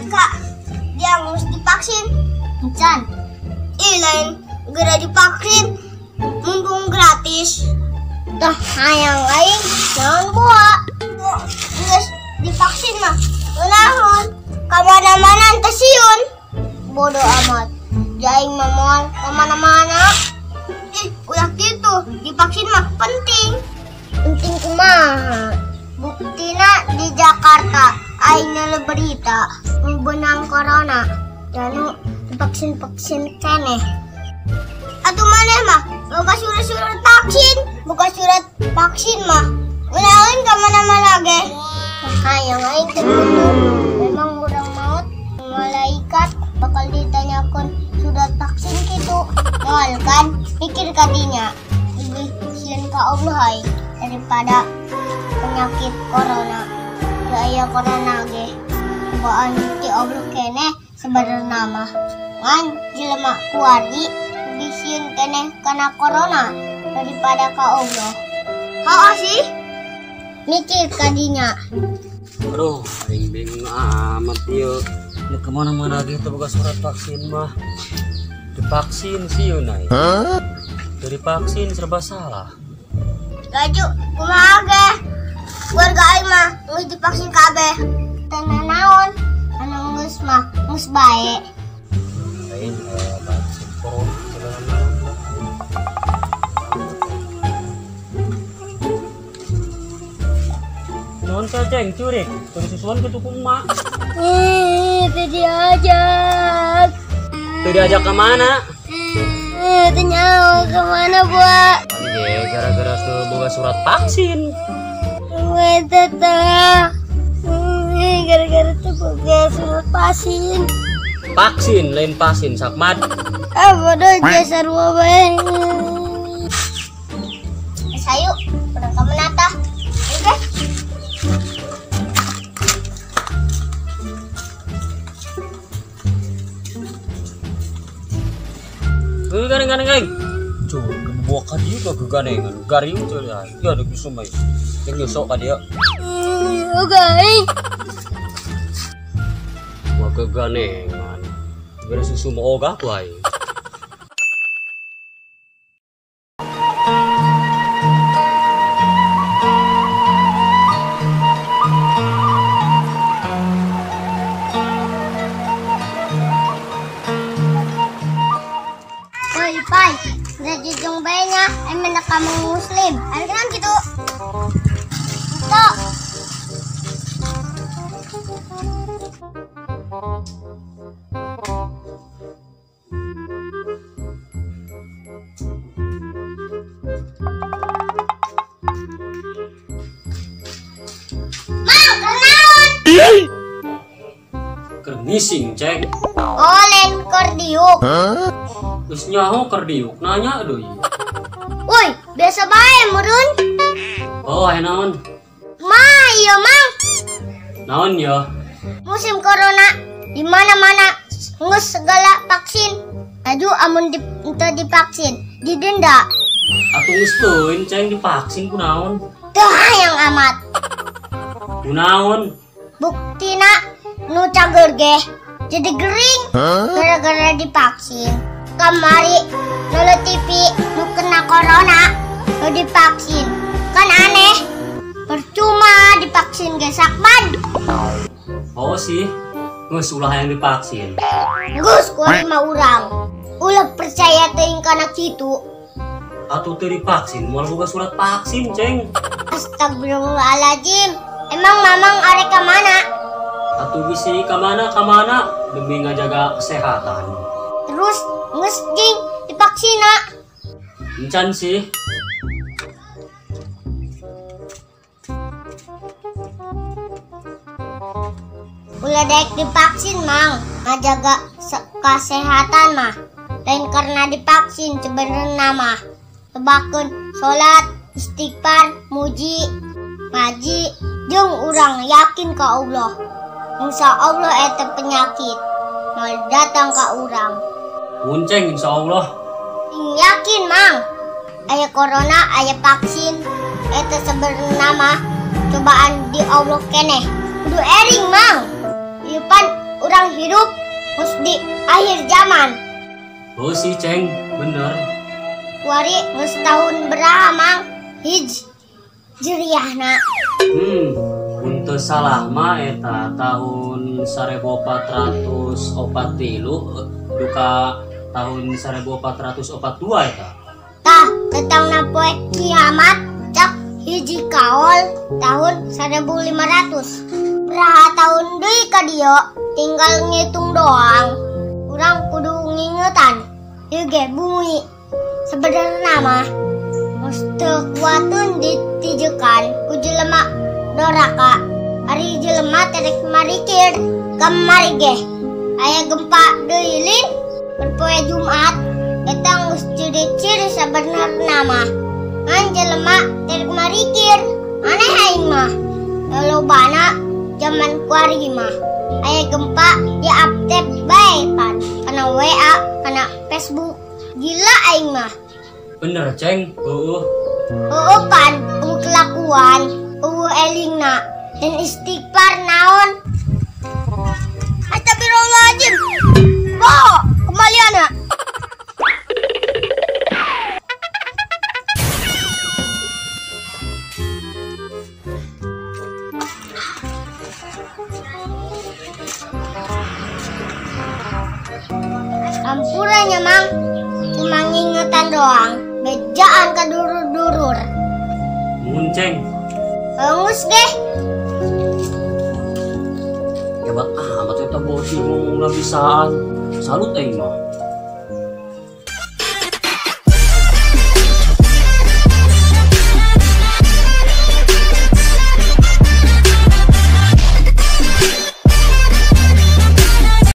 mereka dia harus divaksin. Encan. Lain gara divaksin mumpung gratis. Dah hayang aing jangan buat. Geus divaksin mah. Naon? Kamana-mana teh sieun. Bodoh amat. Jaing mah moal kemana-mana. Udah gitu, divaksin mah penting. Penting kumaha? Buktina di Jakarta aing nele berita benang corona. Janu vaksin keneh. Atuh maneh mah boga surat vaksin, buka surat vaksin mah. Unaheun ka mana-mana ge. Hayang aing teh memang urang maut malaikat bakal ditanyakan surat vaksin gitu. Moal kan pikir kadinya lebih sieun ka Allah ai daripada penyakit corona. Ya corona ge cobaan ti Allah keneh sebenarnya mah. Ngan jelema kuari lebih sieun keneh kana corona daripada ka Allah. Haa sih Mikir kadinya. Aduh, aing bingung amat ieu. Ya kemana-mana gitu boga surat vaksin mah. Divaksin sih yunai. Dari vaksin serba salah. Gaju kumaha ge? Keluarga aing mah geus divaksin kabeh. Tanah naon? Anu geus mah geus bae. Aing vaksin corona segala. Non ceng curik, terus susuan ke tukung mak. Diajak. Tuh diajak kemana? Tanya kemana buat? Iya, gara-gara boga surat vaksin. Teteh. Gara-gara tuh boga surat vaksin. Vaksin lain vaksin sakmat. Bodoh jasa ruah bae. Sayu, urang ka menata. Oke. Ganeng. Cuy, kebawa ka dia ke ganengan. Gariu tuh ya. Ya ada kisumai. Yang nyusok ka dia. Oke. Gua ke ganengan. Gara susu mau ogah wae. Pai, udah jujung bayinya, emang kamu muslim. Ada kan gitu. Tok. Mang, kenaon? Kernising ceng. Olen kordiuk. Terus nyaho kerdiuk nanya doi. Woi, biasa bae murun. Oh, naon? Mah, iya mang. Naon ya? Musim corona di mana-mana ngus segala vaksin. Aduh, amun divaksin didenda. Atuh geus teuing ceng divaksin kunaon? Teu hayang amat. Kunaon? Buktina nu cager ge jadi gering gara-gara divaksin. Kamari nolo TV nu kena corona nu divaksin. Kan aneh. Percuma divaksin ge sakman. Oh sih, geus ulah yang divaksin. Gus kuari mah urang. Ulah percaya teuing kana kitu. Atuh teu divaksin, moal boga surat vaksin ceng. Astagfirullahaladzim. Emang mamang arek ka mana? Atuh bisi kamana demi ngajaga kesehatan. Terus geus jing divaksina. Encan sih. Ulah daek divaksin mang, ngajaga kesehatan mah. Lain karena divaksin sebenarnya mah. Tebakeun salat, istighfar, muji, ngaji, jeung urang yakin ka Allah. Insya Allah eta penyakit mau datang ka urang. Munceng insyaallah. Yakin mang, aya corona, aya vaksin, eta sebenarnya mah cobaan di Allah keneh. Kudu ering mang. Ieu pan urang di akhir zaman. Oh sih Ceng, bener. Wari geus tahun beraha mang? Hijriahna. Untuk salah mah eta tahun 1443 duka tahun 1442 eta. Tah, datangna poe kiamat cak hiji kaol tahun 1500. Beraha tahun deui ka dieu, tinggal ngitung doang. Urang kudu ngingetan, ieu ge bumi. Sebenarnya mah musteu kuateun ditijekan ku jelema doraka. Ari jelema terek marikir kamari ge. Aya gempa deui lin perpoe Jumat. Eta geus ciri-ciri sabenerna mah. Ngan jelema terek marikir. Aneh aing mah. Lolobana zaman kuari mah. Aya gempa di update bae pan. Kana WA, kana Facebook. Gila aing mah. Bener Ceng, Pan, kelakuan, elingna, dan istighfar naon. Astagfirullahaladzim. Bo, kembaliana. Ampurannya mang, cuma ngingetan doang. Bejaan ke durur-durur. Munceng. Hangus deh. Hebat amat eta bos ngomong bisaan. Salut aing mah.